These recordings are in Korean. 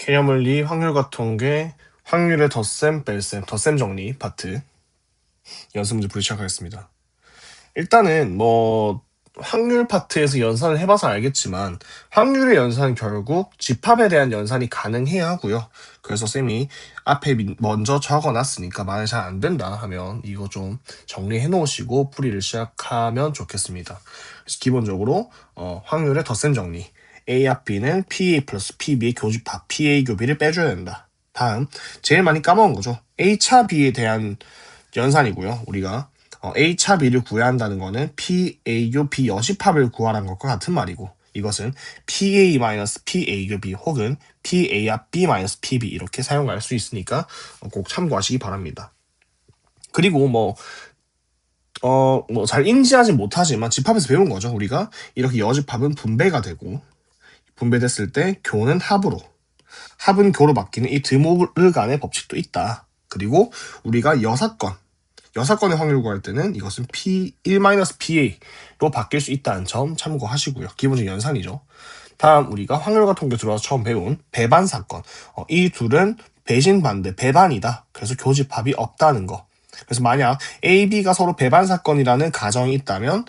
개념원리, 확률과 통계, 확률의 덧셈, 뺄셈, 덧셈 정리 파트 연습 문제 풀이 시작하겠습니다. 일단은 확률 파트에서 연산을 해봐서 알겠지만 확률의 연산은 결국 집합에 대한 연산이 가능해야 하고요. 그래서 쌤이 앞에 먼저 적어놨으니까 만약 잘 안 된다 하면 이거 좀 정리해 놓으시고 풀이를 시작하면 좋겠습니다. 그래서 기본적으로 확률의 덧셈 정리. A 합 B는 PA 플러스 PB의 교집합, PA 교비를 빼줘야 된다. 다음, 제일 많이 까먹은 거죠. A차 B에 대한 연산이고요. 우리가 A차 B를 구해야 한다는 거는 PA교 B 여집합을 구하라는 것과 같은 말이고, 이것은 PA-PA교 B 혹은 PA 합 B PB 이렇게 사용할 수 있으니까 꼭 참고하시기 바랍니다. 그리고 잘 인지하지 못하지만 집합에서 배운 거죠. 우리가 이렇게 여집합은 분배가 되고, 분배됐을 때 교는 합으로, 합은 교로 바뀌는 이 드모르 간의 법칙도 있다. 그리고 우리가 여사건의 확률 구할 때는 이것은 P1-PA로 바뀔 수 있다는 점 참고하시고요. 기본적인 연산이죠. 다음 우리가 확률과 통계 들어와서 처음 배운 배반 사건. 이 둘은 배신 반대, 배반이다. 그래서 교집합이 없다는 거. 그래서 만약 A, B가 서로 배반 사건이라는 가정이 있다면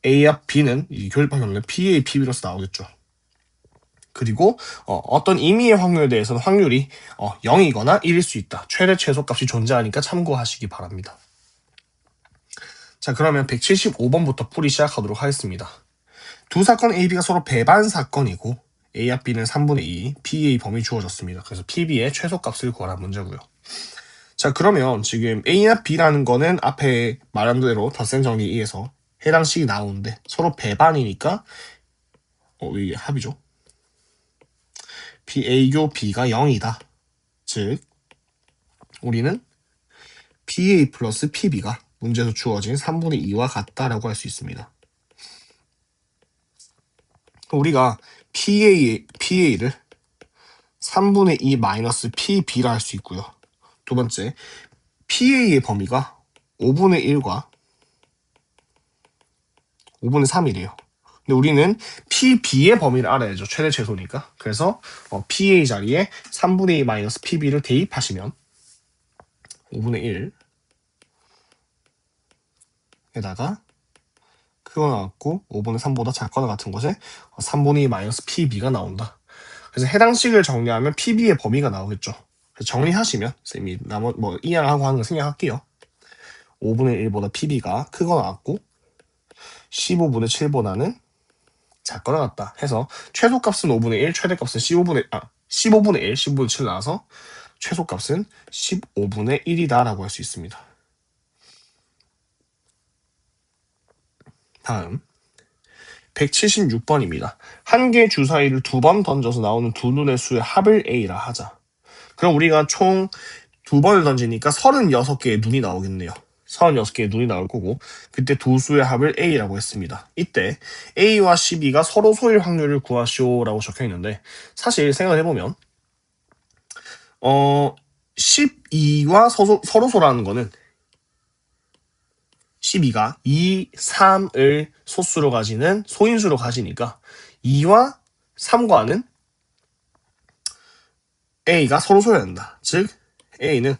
A와 B는 이 교집합 경우는 PA, PB로서 나오겠죠. 그리고 어떤 임의의 확률에 대해서는 확률이 0이거나 1일 수 있다. 최대 최소값이 존재하니까 참고하시기 바랍니다. 자, 그러면 175번부터 풀이 시작하도록 하겠습니다. 두 사건 A, B가 서로 배반 사건이고 A와 B는 3분의 2, PA 범위 주어졌습니다. 그래서 PB의 최소값을 구하라는 문제고요. 자, 그러면 지금 A나 B라는 거는 앞에 말한 대로 덧셈 정리에 의해서 해당 식이 나오는데 서로 배반이니까 이게 합이죠. PA교 B가 0이다. 즉 우리는 PA 플러스 PB가 문제에서 주어진 3분의 2와 같다라고 할 수 있습니다. 우리가 PA를 3분의 2 마이너스 PB라 할 수 있고요. 두 번째, PA의 범위가 5분의 1과 5분의 3이래요. 근데 우리는 PB의 범위를 알아야죠. 최대 최소니까. 그래서 PA 자리에 3분의 2 마이너스 PB를 대입하시면 5분의 1 에다가 크거 나왔고 5분의 3보다 작거나 같은 것에 3분의 2 마이너스 PB가 나온다. 그래서 해당 식을 정리하면 PB의 범위가 나오겠죠. 그래서 정리하시면 쌤이 이해하고 하는 거 생략할게요. 5분의 1보다 PB가 크거 나왔고 15분의 7보다는 작거나 같다 해서 최소값은 5분의 1, 최대값은 15분의 1, 15분의 7 나와서 최소값은 15분의 1이다 라고 할 수 있습니다. 다음 176번입니다. 한 개의 주사위를 두 번 던져서 나오는 두 눈의 수의 합을 A라 하자. 그럼 우리가 총 두 번을 던지니까 36개의 눈이 나오겠네요. 36개의 눈이 나올 거고 그때 두 수의 합을 A라고 했습니다. 이때 A와 12가 서로 소일 확률을 구하시오라고 적혀있는데 사실 생각을 해보면 12와 서로소라는 거는 12가 2, 3을 소수로 가지는 소인수로 가지니까 2와 3과는 A가 서로소여야 한다. 즉 A는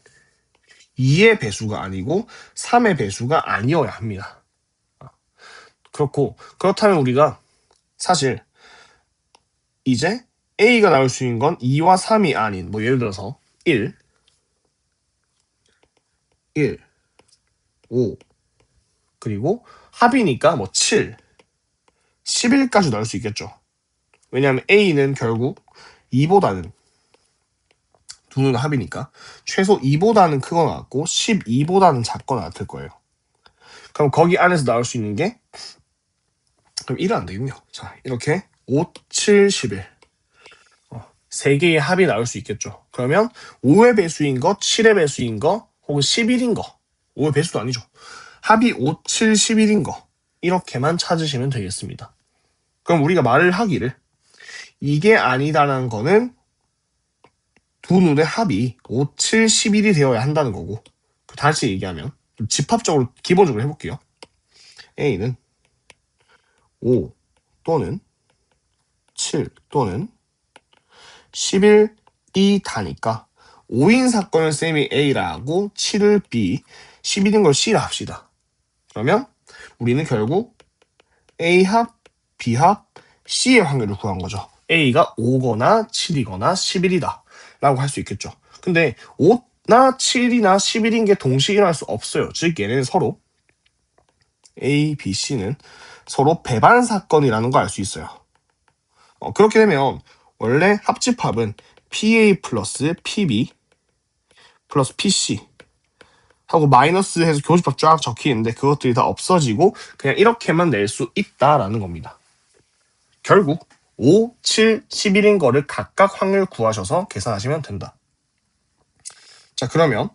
2의 배수가 아니고 3의 배수가 아니어야 합니다. 그렇다면 우리가 사실 이제 A가 나올 수 있는 건 2와 3이 아닌 예를 들어서 1, 5 그리고 합이니까 7, 11까지 나올 수 있겠죠. 왜냐하면 A는 결국 2보다는 두 눈의 합이니까 최소 2보다는 크거나 같고 12보다는 작거나 같을 거예요. 그럼 거기 안에서 나올 수 있는 게 그럼 1은 안 되겠네요. 자, 이렇게 5, 7, 11 세 개의 합이 나올 수 있겠죠. 그러면 5의 배수인 거, 7의 배수인 거, 혹은 11인 거 5의 배수도 아니죠. 합이 5, 7, 11인 거 이렇게만 찾으시면 되겠습니다. 그럼 우리가 말을 하기를 이게 아니다라는 거는 두 눈의 합이 5, 7, 11이 되어야 한다는 거고 다시 얘기하면 좀 집합적으로 기본적으로 해볼게요. A는 5 또는 7 또는 11이 다니까 5인 사건을 쌤이 A라 하고 7을 B, 11인 걸 C라 합시다. 그러면 우리는 결국 A합, B합, C의 확률을 구한 거죠. A가 5거나 7이거나 11이다 라고 할 수 있겠죠. 근데 5나 7이나 11인 게 동시에 일어날 수 없어요. 즉 얘네는 서로 A, B, C는 서로 배반 사건이라는 걸 알 수 있어요. 그렇게 되면 원래 합집합은 PA 플러스 PB 플러스 PC 하고 마이너스 해서 교집합 쫙 적혀있는데 그것들이 다 없어지고 그냥 이렇게만 낼 수 있다라는 겁니다. 결국 5, 7, 11인 거를 각각 확률 구하셔서 계산하시면 된다. 자, 그러면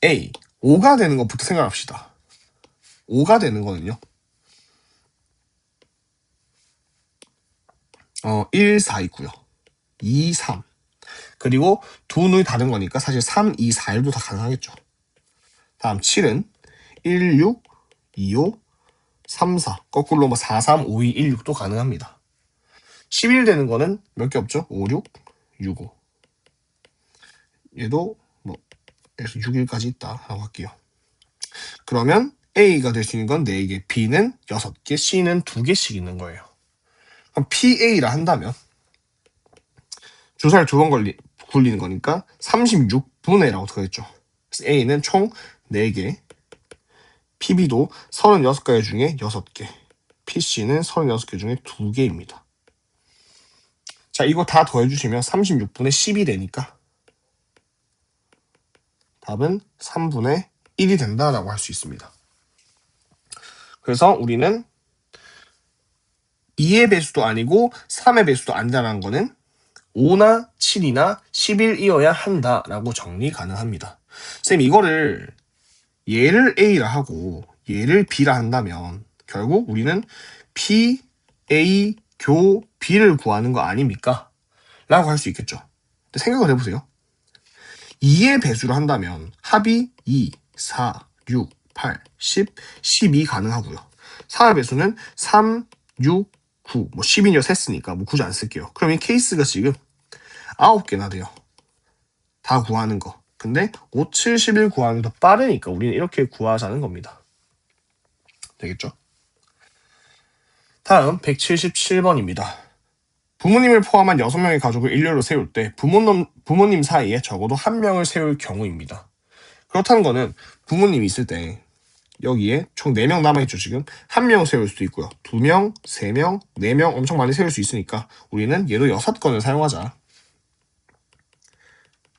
A, 5가 되는 것부터 생각합시다. 5가 되는 거는요. 1, 4 있고요. 2, 3. 그리고 두 눈이 다른 거니까 사실 3, 2, 4, 1도 다 가능하겠죠. 다음 7은 1, 6, 2, 5, 3, 4. 거꾸로 뭐 4, 3, 5, 2, 1, 6도 가능합니다. 11 되는 거는 몇 개 없죠? 5, 6, 6, 5. 얘도 뭐 6일까지 있다라고 할게요. 그러면 A가 될 수 있는 건 4개, B는 6개, C는 2개씩 있는 거예요. 그럼 PA라 한다면 주사를 2번 굴리는 거니까 36분의 1라고 되어있죠. 그래서 A는 총 4개, PB도 36개 중에 6개, PC는 36개 중에 2개입니다. 자, 이거 다 더해주시면 36분의 10이 되니까 답은 3분의 1이 된다라고 할 수 있습니다. 그래서 우리는 2의 배수도 아니고 3의 배수도 아니다라는 거는 5나 7이나 11이어야 한다라고 정리 가능합니다. 쌤, 이거를 얘를 A라 하고 얘를 B라 한다면 결국 우리는 P, A, 교, B를 구하는 거 아닙니까? 라고 할 수 있겠죠. 근데 생각을 해보세요. 2의 배수를 한다면 합이 2, 4, 6, 8, 10, 12 가능하고요. 4의 배수는 3, 6, 9, 뭐 10이냐 셌으니까 뭐 굳이 안 쓸게요. 그럼 이 케이스가 지금 9개나 돼요. 다 구하는 거. 근데 5, 7, 11 구하는 게 더 빠르니까 우리는 이렇게 구하자는 겁니다. 되겠죠? 다음 177번입니다. 부모님을 포함한 6명의 가족을 일렬로 세울 때 부모님 사이에 적어도 1명을 세울 경우입니다. 그렇다는 거는 부모님이 있을 때 여기에 총 4명 남아있죠. 지금 1명 세울 수도 있고요. 2명, 3명, 4명 엄청 많이 세울 수 있으니까 우리는 얘도 6건을 사용하자.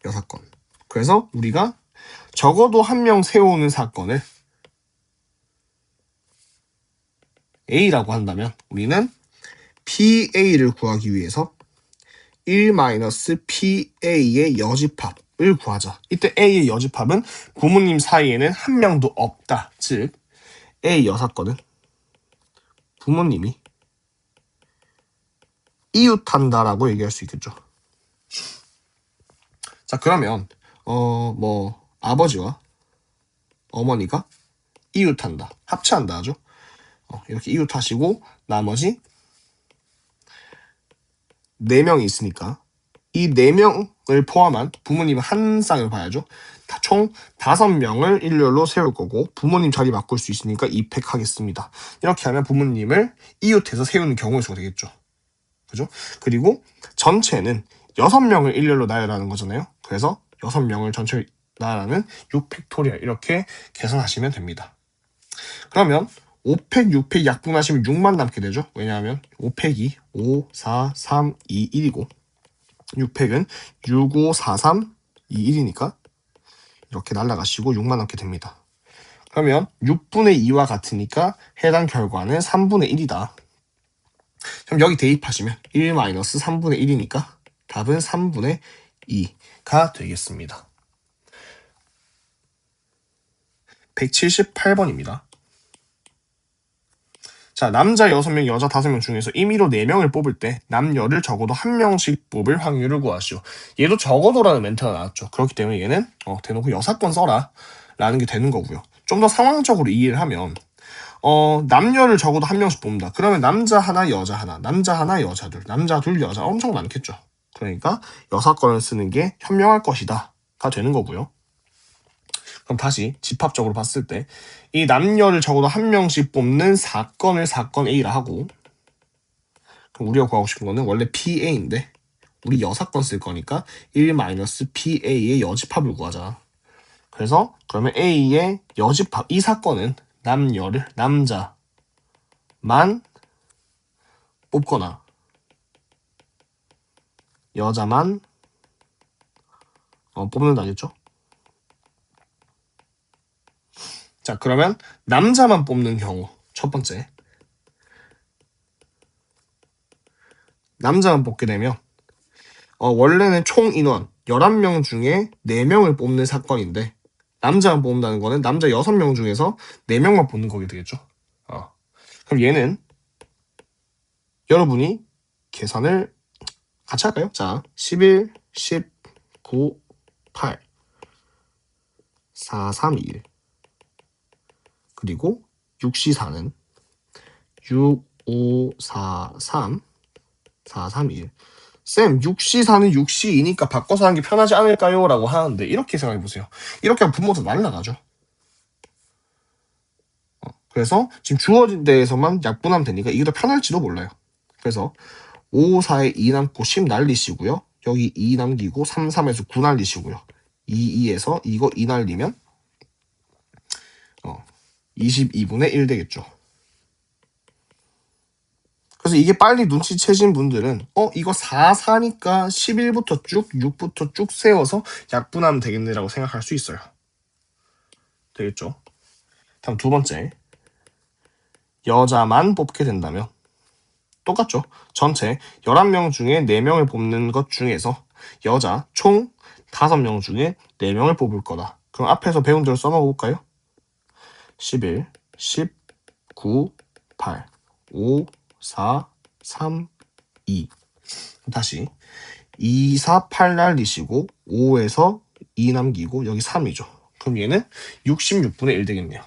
6건. 그래서 우리가 적어도 1명 세우는 사건을 A라고 한다면 우리는 PA를 구하기 위해서 1-PA의 여집합을 구하자. 이때 A의 여집합은 부모님 사이에는 1명도 없다. 즉 A 6건은 부모님이 이웃한다라고 얘기할 수 있겠죠. 자, 그러면 뭐 아버지와 어머니가 이웃한다. 합체한다 하죠. 이렇게 이웃하시고 나머지 4명이 있으니까 이 4명을 포함한 부모님 한 쌍을 봐야죠. 총 5명을 일렬로 세울 거고 부모님 자리 바꿀 수 있으니까 2팩 하겠습니다. 이렇게 하면 부모님을 이웃해서 세우는 경우의 수가 되겠죠. 그죠? 그리고 전체는 6명을 일렬로 나열하는 거잖아요. 그래서 6명을 전체 나열하는 6팩토리얼 이렇게 계산하시면 됩니다. 그러면 5팩, 6팩 약분하시면 6만 남게 되죠. 왜냐하면 5팩이 5, 4, 3, 2, 1이고 6팩은 6, 5, 4, 3, 2, 1이니까 이렇게 날라가시고 6만 남게 됩니다. 그러면 6분의 2와 같으니까 해당 결과는 3분의 1이다. 그럼 여기 대입하시면 1-3분의 1이니까 답은 3분의 2가 되겠습니다. 178번입니다. 자, 남자 6명, 여자 5명 중에서 임의로 4명을 뽑을 때 남녀를 적어도 1명씩 뽑을 확률을 구하시오. 얘도 적어도라는 멘트가 나왔죠. 그렇기 때문에 얘는 대놓고 여사건 써라 라는 게 되는 거고요. 좀 더 상황적으로 이해를 하면 남녀를 적어도 1명씩 뽑는다. 그러면 남자 하나, 여자 하나, 남자 하나, 여자 둘, 남자 둘, 여자 엄청 많겠죠. 그러니까 여사건을 쓰는 게 현명할 것이다 가 되는 거고요. 그럼 다시 집합적으로 봤을 때 이 남녀를 적어도 한 명씩 뽑는 사건을 사건 A라 하고, 그럼 우리가 구하고 싶은 거는 원래 PA인데 우리 여사건 쓸 거니까 1-PA의 여집합을 구하자. 그래서 그러면 A의 여집합, 이 사건은 남녀를 남자만 뽑거나 여자만 뽑는다겠죠? 자, 그러면 남자만 뽑는 경우 첫 번째, 남자만 뽑게 되면 원래는 총 인원 11명 중에 4명을 뽑는 사건인데 남자만 뽑는다는 거는 남자 6명 중에서 4명만 뽑는 거게 되겠죠. 그럼 얘는 여러분이 계산을 같이 할까요? 자, 11, 10, 9, 8, 4, 3, 1 그리고 6시4는 6, 5, 4, 3, 4, 3, 1 쌤, 6시4는 6시2니까 바꿔서 하는 게 편하지 않을까요? 라고 하는데 이렇게 생각해보세요. 이렇게 하면 분모도 날라가죠. 그래서 지금 주어진 데에서만 약분하면 되니까 이게 더 편할지도 몰라요. 그래서 5, 4에 2 남고 10 날리시고요. 여기 2 남기고 3, 3에서 9 날리시고요. 2, 2에서 이거 2 날리면 22분의 1 되겠죠. 그래서 이게 빨리 눈치채신 분들은 이거 4, 4니까 11부터 쭉 6부터 쭉 세워서 약분하면 되겠네라고 생각할 수 있어요. 되겠죠? 다음 두 번째, 여자만 뽑게 된다면 똑같죠? 전체 11명 중에 4명을 뽑는 것 중에서 여자 총 5명 중에 4명을 뽑을 거다. 그럼 앞에서 배운 대로 써먹어볼까요? 11, 10, 9, 8, 5, 4, 3, 2 다시 2, 4, 8 날리시고 5에서 2 남기고 여기 3이죠. 그럼 얘는 66분의 1 되겠네요.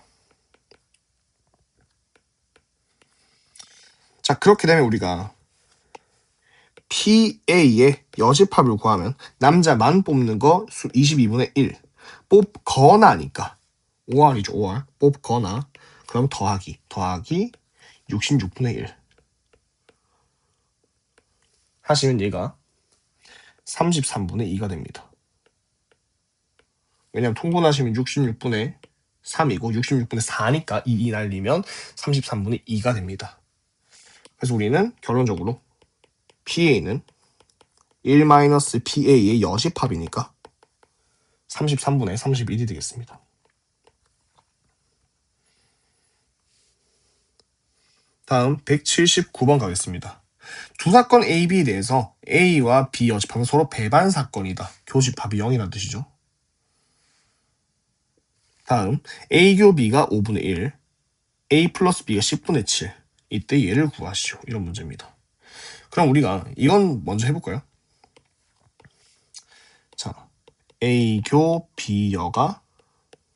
자, 그렇게 되면 우리가 PA의 여집합을 구하면 남자만 뽑는 거 22분의 1 뽑거나니까 5R이죠. 5R 뽑거나 그럼 더하기 66분의 1 하시면 얘가 33분의 2가 됩니다. 왜냐면 통분하시면 66분의 3이고 66분의 4니까 2 날리면 33분의 2가 됩니다. 그래서 우리는 결론적으로 PA는 1-PA의 여집합이니까 33분의 31이 되겠습니다. 다음 179번 가겠습니다. 두 사건 A, B에 대해서 A와 B 여집합은 서로 배반 사건이다. 교집합이 0이라는 뜻이죠. 다음 A교 B가 5분의 1, A 플러스 B가 10분의 7. 이때 얘를 구하시오. 이런 문제입니다. 그럼 우리가 이건 먼저 해볼까요? 자, A교 B여가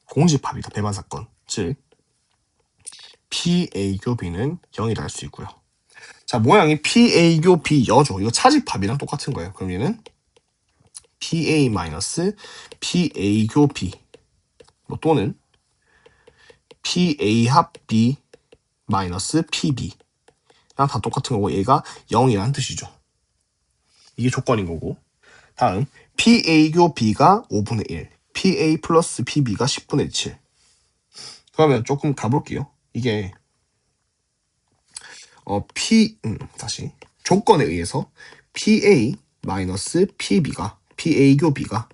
공집합이다. 배반 사건. 즉 PA교 B는 0이라 할 수 있고요. 자, 모양이 PA교 B여죠. 이거 차집합이랑 똑같은 거예요. 그럼 얘는 PA-PA교 B 또는 PA 합 B 마이너스 PB랑 다 똑같은 거고 얘가 0이라는 뜻이죠. 이게 조건인 거고. 다음 PA교 B가 5분의 1 PA 플러스 PB가 10분의 7 그러면 조금 가볼게요. 이게 다시 조건에 의해서 PA 마이너스 PB가 PA교 B가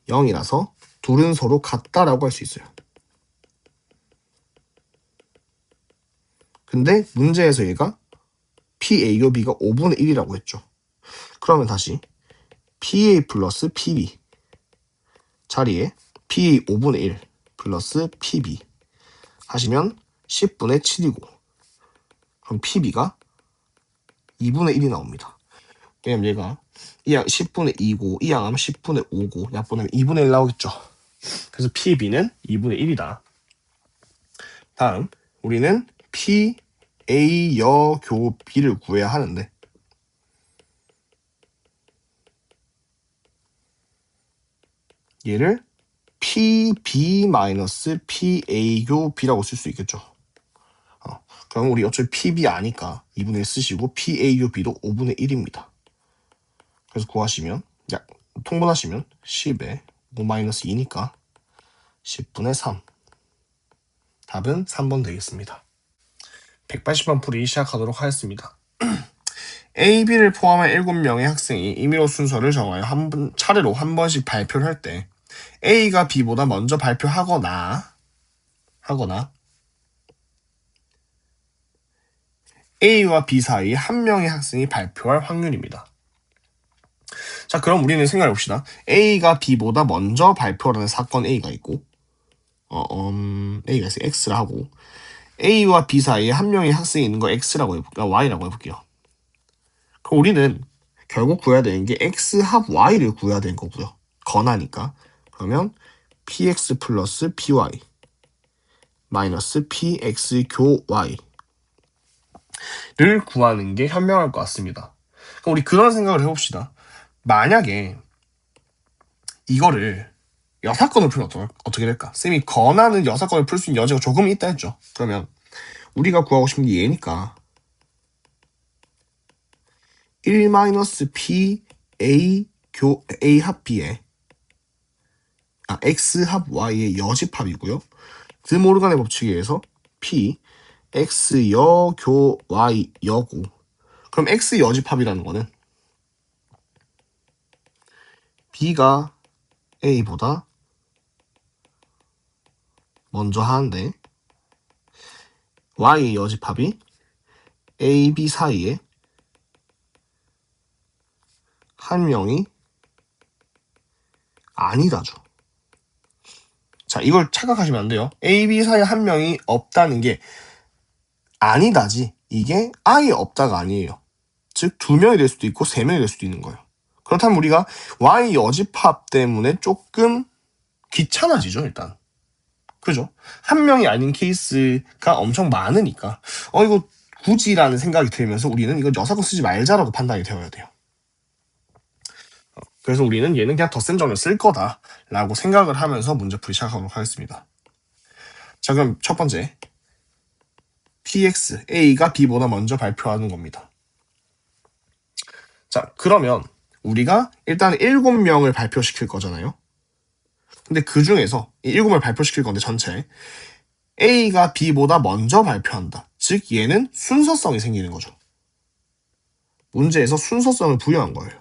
0이라서 둘은 서로 같다라고 할 수 있어요. 근데 문제에서 얘가 PA교 B가 5분의 1이라고 했죠. 그러면 다시 PA 플러스 PB 자리에 PA 5분의 1 플러스 PB 하시면 10분의 7이고 그럼 PB가 2분의 1이 나옵니다. 왜냐면 얘가 이 양 10분의 2고 이 양하면 10분의 5고 약분하면 2분의 1 나오겠죠. 그래서 PB는 2분의 1이다. 다음 우리는 PA 여교 B를 구해야 하는데 얘를 PB-PA교B라고 쓸 수 있겠죠. 그럼 우리 어차피 PB 아니까 2분의 1 쓰시고 PA교B도 5분의 1입니다. 그래서 구하시면 통분하시면 10에 5-2니까 10분의 3. 답은 3번 되겠습니다. 180번 풀이 시작하도록 하겠습니다. A, B를 포함한 7명의 학생이 임의로 순서를 정하여 차례로 한 번씩 발표를 할 때 A가 B보다 먼저 발표하거나 A와 B 사이에 한 명의 학생이 발표할 확률입니다. 자, 그럼 우리는 생각해 봅시다. A가 B보다 먼저 발표하는 사건 A가 있고 A가 있어요. X라 하고 A와 B 사이에 한 명의 학생이 있는 거 X라고 해볼게요. Y라고 해볼게요. 그럼 우리는 결국 구해야 되는 게 X 합 Y를 구해야 되는 거고요. 건하니까. 그러면 PX 플러스 PY 마이너스 PX 교 Y를 구하는 게 현명할 것 같습니다. 그럼 우리 그런 생각을 해봅시다. 만약에 이거를 여사건을 풀면 어떻게 될까? 쌤이 건하는 여사건을 풀 수 있는 여지가 조금 있다 했죠. 그러면 우리가 구하고 싶은 게 얘니까 1-P A 합 B에 X 합 Y의 여집합이고요. 드모르간의 법칙에 의해서 P X 교 Y 여고. 그럼 X 여집합이라는 거는 B가 A보다 먼저 하는데 Y의 여집합이 A, B 사이에 한 명이 아니다죠. 자, 이걸 착각하시면 안 돼요. A, B 사이에 한 명이 없다는 게 아니다지. 이게 아예 없다가 아니에요. 즉, 2명이 될 수도 있고 3명이 될 수도 있는 거예요. 그렇다면 우리가 Y 여집합 때문에 조금 귀찮아지죠, 일단. 그죠? 한 명이 아닌 케이스가 엄청 많으니까 이거 굳이라는 생각이 들면서 우리는 이거 여사건 쓰지 말자라고 판단이 되어야 돼요. 그래서 우리는 얘는 그냥 덧셈 정리를 쓸 거다라고 생각을 하면서 문제풀이 시작하도록 하겠습니다. 자, 그럼 첫 번째 PX, A가 B보다 먼저 발표하는 겁니다. 자, 그러면 우리가 일단 7명을 발표시킬 거잖아요. 근데 그 중에서 이 7명을 발표시킬 건데 전체 A가 B보다 먼저 발표한다. 즉 얘는 순서성이 생기는 거죠. 문제에서 순서성을 부여한 거예요.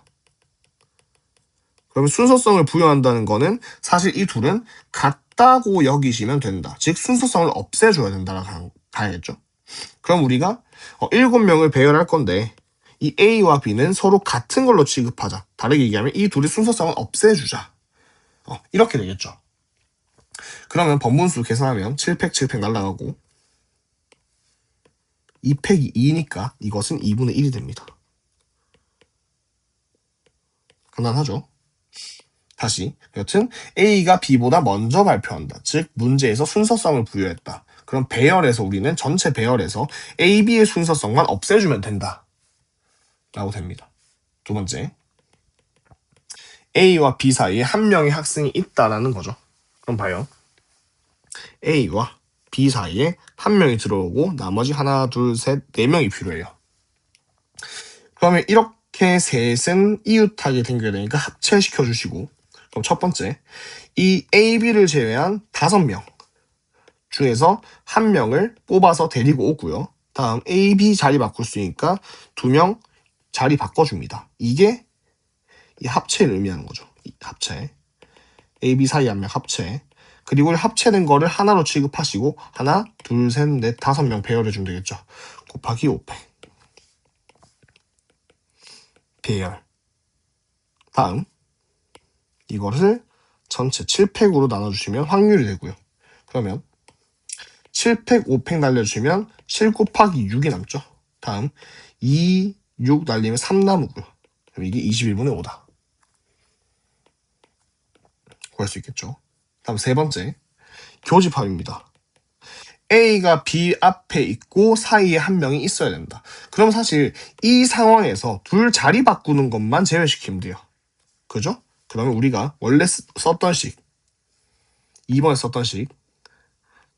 그러면 순서성을 부여한다는 거는 사실 이 둘은 같다고 여기시면 된다. 즉 순서성을 없애줘야 된다라고 가야겠죠. 그럼 우리가 7명을 배열할 건데 이 A와 B는 서로 같은 걸로 취급하자. 다르게 얘기하면 이 둘의 순서성을 없애주자. 이렇게 되겠죠. 그러면 번분수 계산하면 7팩 7팩 날라가고 2팩이 2니까 이것은 2분의 1이 됩니다. 간단하죠? 다시 여튼 A가 B보다 먼저 발표한다. 즉 문제에서 순서성을 부여했다. 그럼 배열에서 우리는 전체 배열에서 A, B의 순서성만 없애주면 된다. 라고 됩니다. 두 번째, A와 B 사이에 한 명의 학생이 있다라는 거죠. 그럼 봐요. A와 B 사이에 한 명이 들어오고 나머지 하나, 둘, 셋, 4명이 필요해요. 그러면 이렇게 셋은 이웃하게 생겨야 되니까 합체시켜 주시고 그럼 첫 번째, 이 A, B를 제외한 5명 중에서 한 명을 뽑아서 데리고 오고요. 다음 A, B 자리 바꿀 수 있으니까 2명 자리 바꿔줍니다. 이게 이 합체를 의미하는 거죠. 이 합체. A, B 사이 한 명 합체. 그리고 합체된 거를 하나로 취급하시고 하나, 둘, 셋, 넷, 5명 배열해주면 되겠죠. 곱하기 5팩. 배열. 다음 이것을 전체 7팩으로 나눠주시면 확률이 되고요. 그러면 7팩, 5팩 날려주시면 7 곱하기 6이 남죠. 다음 2, 6 날리면 3 남고요. 그럼 이게 21분의 5다. 구할 수 있겠죠. 다음 세 번째, 교집합입니다. A가 B 앞에 있고 사이에 한 명이 있어야 된다. 그럼 사실 이 상황에서 둘 자리 바꾸는 것만 제외시키면 돼요. 그죠? 그러면 우리가 원래 썼던 식 2번에 썼던 식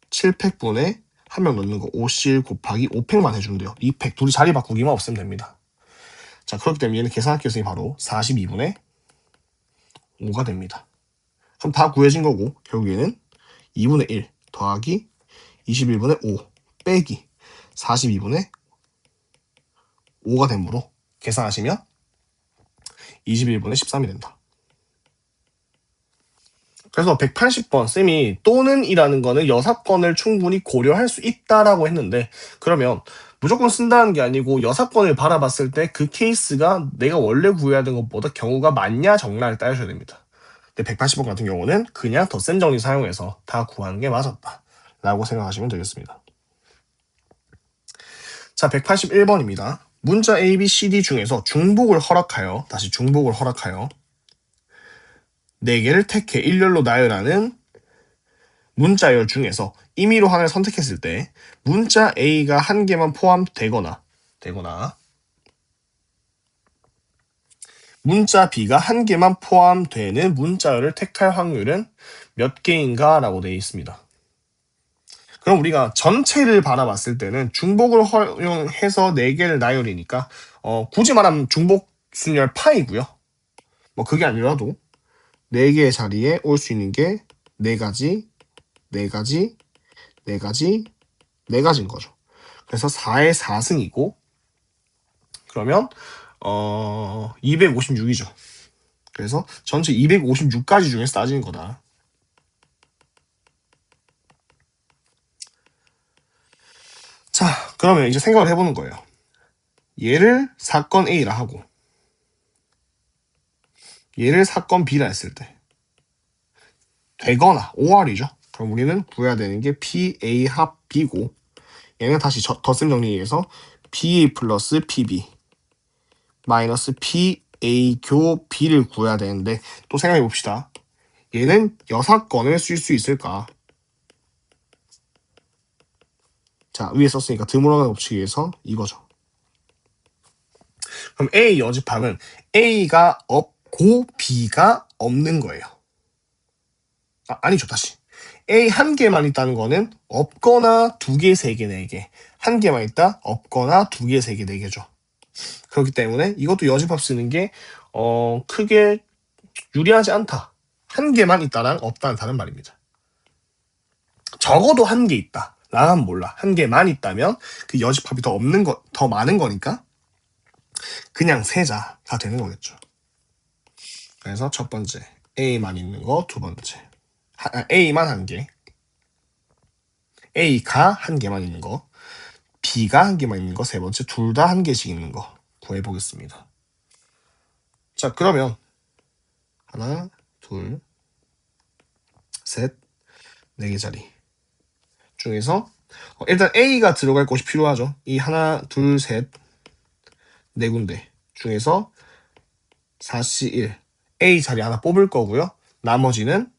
7팩분에 한 명 넣는 거 5실 곱하기 5팩만 해주면 돼요. 2팩 둘이 자리 바꾸기만 없으면 됩니다. 자, 그렇기 때문에 얘는 계산할 것이 바로 42분의 5가 됩니다. 그럼 다 구해진 거고 결국에는 2분의 1 더하기 21분의 5 빼기 42분의 5가 되므로 계산하시면 21분의 13이 된다. 그래서 180번 쌤이 또는 이라는 거는 여사건을 충분히 고려할 수 있다라고 했는데 그러면 무조건 쓴다는 게 아니고 여사건을 바라봤을 때 그 케이스가 내가 원래 구해야 되는 것보다 경우가 많냐 적나를 따져야 됩니다. 근데 180번 같은 경우는 그냥 덧셈 정리 사용해서 다 구하는 게 맞았다 라고 생각하시면 되겠습니다. 자, 181번입니다. 문자 A, B, C, D 중에서 중복을 허락하여 다시 중복을 허락하여 4개를 택해 일렬로 나열하는 문자열 중에서 임의로 하나를 선택했을 때 문자 A가 한 개만 포함되거나 문자 B가 한 개만 포함되는 문자열을 택할 확률은 몇 개인가? 라고 되어 있습니다. 그럼 우리가 전체를 바라봤을 때는 중복을 허용해서 4개를 나열이니까 굳이 말하면 중복 순열 파이고요. 뭐 그게 아니라도 4개의 자리에 올 수 있는 게 4가지, 4가지, 4가지, 4가지인 거죠. 그래서 4의 4승이고 그러면 256이죠. 그래서 전체 256가지 중에서 따지는 거다. 자, 그러면 이제 생각을 해보는 거예요. 얘를 사건 A라 하고 얘를 사건 B라 했을 때 되거나 OR이죠. 그럼 우리는 구해야 되는 게 PA 합 B고 얘는 다시 덧셈 정리해서 PA 플러스 PB 마이너스 PA 교 B를 구해야 되는데 또 생각해 봅시다. 얘는 여사건을 쓸 수 있을까? 자, 위에 썼으니까 드물어가는 법칙에서 이거죠. 그럼 A 여집합은 A가 없고 B가 없는 거예요. 아니죠, 다시. A 한 개만 있다는 거는 없거나 2개, 3개, 4개. 한 개만 있다, 없거나 2개, 3개, 4개죠. 그렇기 때문에 이것도 여집합 쓰는 게 크게 유리하지 않다. 한 개만 있다랑 없다는 다른 말입니다. 적어도 한 개 있다. 나는 몰라. 한 개만 있다면 그 여집합이 더 많은 거니까 그냥 세자가 되는 거겠죠. 그래서 첫 번째 A만 있는 거, 두 번째 A만 한 개, A가 한 개만 있는 거, B가 한 개만 있는 거, 세 번째 둘 다 한 개씩 있는 거 구해보겠습니다. 자, 그러면 하나, 둘, 셋, 4개 자리 중에서 일단 A가 들어갈 곳이 필요하죠. 이 하나, 둘, 셋, 4군데 중에서 4C1 A 자리 하나 뽑을 거고요. 나머지는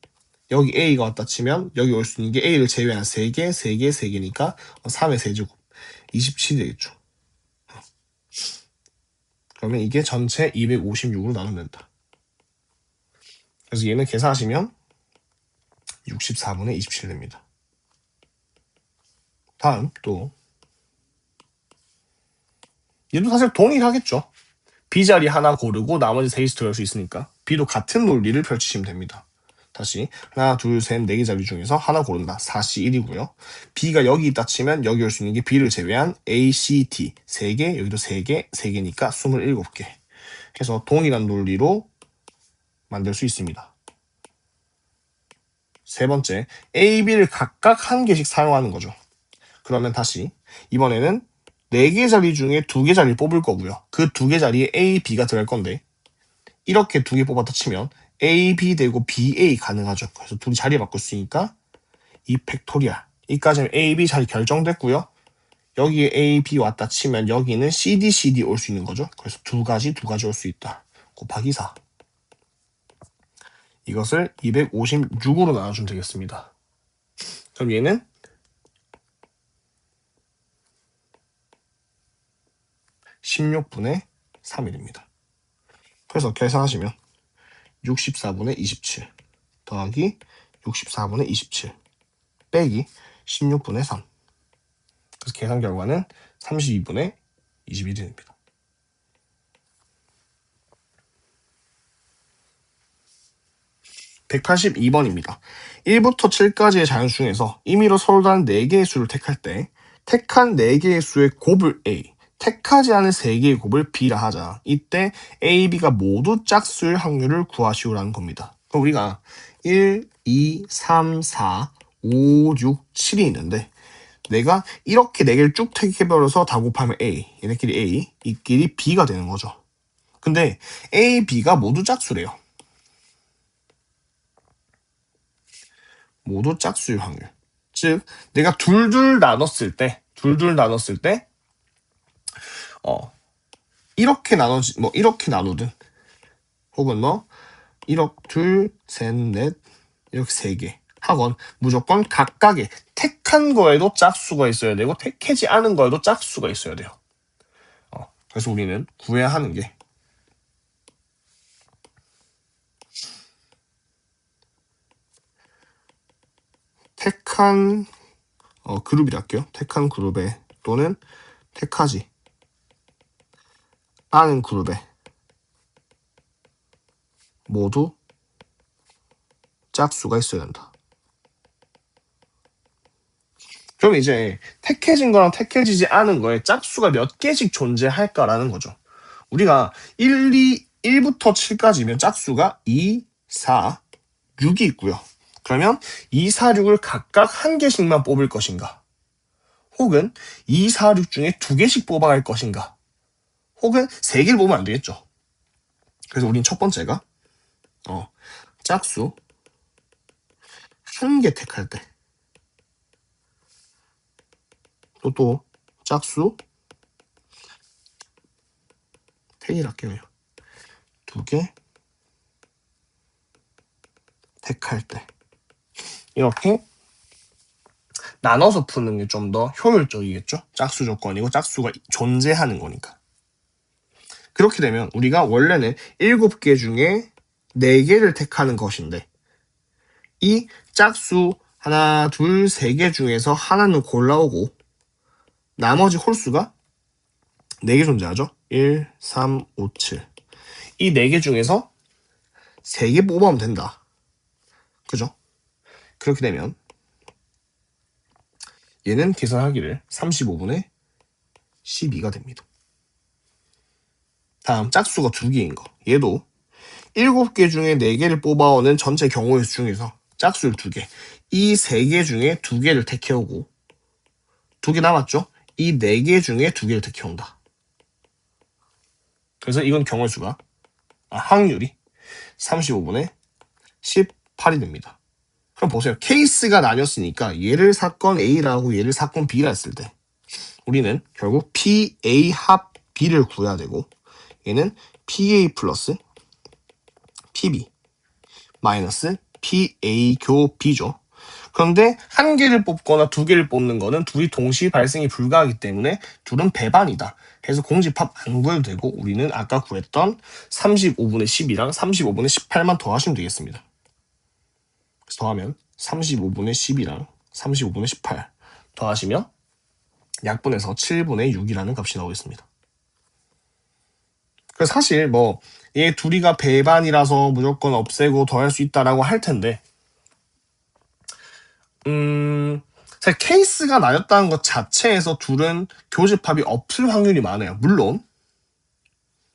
여기 A가 왔다 치면 여기 올 수 있는 게 A를 제외한 3개, 3개, 3개니까 3의 세제곱 27이 되겠죠. 그러면 이게 전체 256으로 나눈다. 그래서 얘는 계산하시면 64분의 27 됩니다. 다음 또 얘도 사실 동일하겠죠. B자리 하나 고르고 나머지 셋이 들어갈 수 있으니까 B도 같은 논리를 펼치시면 됩니다. 다시 하나, 둘, 셋, 4개 자리 중에서 하나 고른다. 4C1이고요. B가 여기 있다 치면 여기 올 수 있는 게 B를 제외한 A, C, D 3개, 여기도 3개, 3개니까 27개. 해서 동일한 논리로 만들 수 있습니다. 세 번째, A, B를 각각 한 개씩 사용하는 거죠. 그러면 다시 이번에는 4개 자리 중에 2개 자리를 뽑을 거고요. 그 2개 자리에 A, B가 들어갈 건데 이렇게 2개 뽑았다 치면 A, B 되고 B, A 가능하죠. 그래서 둘이 자리 바꿀 수 있으니까 이 팩토리얼 이까지는 A, B 자리 결정됐고요. 여기에 A, B 왔다 치면 여기는 C, D, C, D 올 수 있는 거죠. 그래서 두 가지 올 수 있다. 곱하기 4. 이것을 256으로 나눠주면 되겠습니다. 그럼 얘는 16분의 3일입니다. 그래서 계산하시면 64분의 27 더하기 64분의 27 빼기 16분의 3. 그래서 계산 결과는 32분의 21이 됩니다. (182번입니다) 1부터 7까지의 자연수 중에서 임의로 서로 다른 4개의 수를 택할 때 택한 4개의 수의 곱을 A, 택하지 않은 3개의 곱을 B라 하자. 이때 A, B가 모두 짝수일 확률을 구하시오라는 겁니다. 그럼 우리가 1, 2, 3, 4, 5, 6, 7이 있는데 내가 이렇게 4개를 쭉 택해버려서 다 곱하면 A, 얘네끼리 A, 이끼리 B가 되는 거죠. 근데 A, B가 모두 짝수래요. 모두 짝수일 확률. 즉 내가 둘둘 나눴을 때 이렇게 나누든 혹은 1억 둘, 셋, 넷 이렇게 3개 하건 무조건 각각의 택한 거에도 짝수가 있어야 되고 택하지 않은 거에도 짝수가 있어야 돼요. 그래서 우리는 구해야 하는 게 택한 그룹이라 할게요. 택한 그룹에 또는 택하지 않은 그룹에 모두 짝수가 있어야 된다. 그럼 이제 택해진 거랑 택해지지 않은 거에 짝수가 몇 개씩 존재할까라는 거죠. 우리가 1부터 7까지면 짝수가 2, 4, 6이 있고요. 그러면 2, 4, 6을 각각 한 개씩만 뽑을 것인가? 혹은 2, 4, 6 중에 2개씩 뽑아갈 것인가? 혹은 3개를 뽑으면 안 되겠죠. 그래서 우린 첫 번째가 짝수 한 개 택할 때 또 짝수 택일 할게요. 2개 택할 때 이렇게 나눠서 푸는 게 좀 더 효율적이겠죠. 짝수 조건이고 짝수가 존재하는 거니까. 그렇게 되면 우리가 원래는 7개 중에 4개를 택하는 것인데 이 짝수 하나, 둘, 3개 중에서 하나는 골라오고 나머지 홀수가 4개 존재하죠. 1, 3, 5, 7. 이 4개 중에서 3개 뽑아오면 된다. 그죠? 그렇게 되면 얘는 계산하기를 35분의 12가 됩니다. 다음 짝수가 2개인 거. 얘도 7개 중에 4개를 뽑아오는 전체 경우의 수 중에서 짝수를 2개. 이 3개 중에 2개를 택해오고 2개 남았죠? 이 4개 중에 2개를 택해온다. 그래서 이건 경우의 수가 확률이 35분의 18이 됩니다. 그럼 보세요. 케이스가 나뉘었으니까 얘를 사건 A라고 얘를 사건 B라 했을 때 우리는 결국 PA 합 B를 구해야 되고 얘는 PA 플러스 PB 마이너스 PA 교 B죠. 그런데 한 개를 뽑거나 2개를 뽑는 거는 둘이 동시 발생이 불가하기 때문에 둘은 배반이다. 그래서 공집합 안 구해도 되고 우리는 아까 구했던 35분의 10이랑 35분의 18만 더하시면 되겠습니다. 그래서 더하면 35분의 10이랑 35분의 18 더하시면 약분해서 7분의 6이라는 값이 나오겠습니다. 그래서 사실 얘 둘이가 배반이라서 무조건 없애고 더할 수 있다라고 할 텐데 사실 케이스가 나뉘었다는 것 자체에서 둘은 교집합이 없을 확률이 많아요. 물론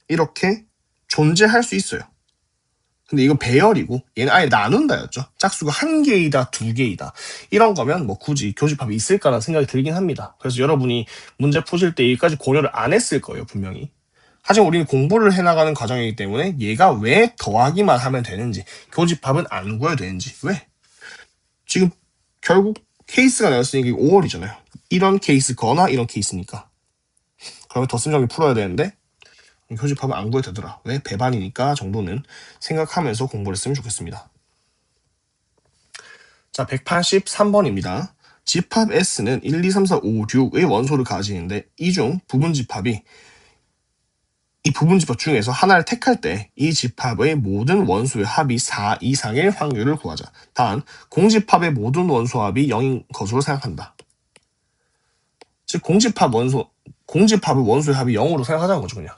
이렇게 존재할 수 있어요. 근데 이건 배열이고 얘는 아예 나눈다였죠. 짝수가 1개이다 2개이다 이런 거면 굳이 교집합이 있을까라는 생각이 들긴 합니다. 그래서 여러분이 문제 푸실 때 여기까지 고려를 안 했을 거예요. 분명히. 하지만 우리는 공부를 해나가는 과정이기 때문에 얘가 왜 더하기만 하면 되는지 교집합은 안 구해도 되는지 왜? 지금 결국 케이스가 나왔으니까 5월이잖아요. 이런 케이스거나 이런 케이스니까. 그러면 덧셈 풀어야 되는데 교집합은 안 구해도 되더라. 왜? 배반이니까 정도는 생각하면서 공부를 했으면 좋겠습니다. 자, 183번입니다. 집합 S는 1, 2, 3, 4, 5, 6의 원소를 가지는데 이 중 부분 집합이 이 부분집합 중에서 하나를 택할 때 이 집합의 모든 원소의 합이 4 이상일 확률을 구하자. 단, 공집합의 모든 원소 합이 0인 것으로 생각한다. 즉, 공집합의 원소의 합이 0으로 생각하자는 거죠, 그냥.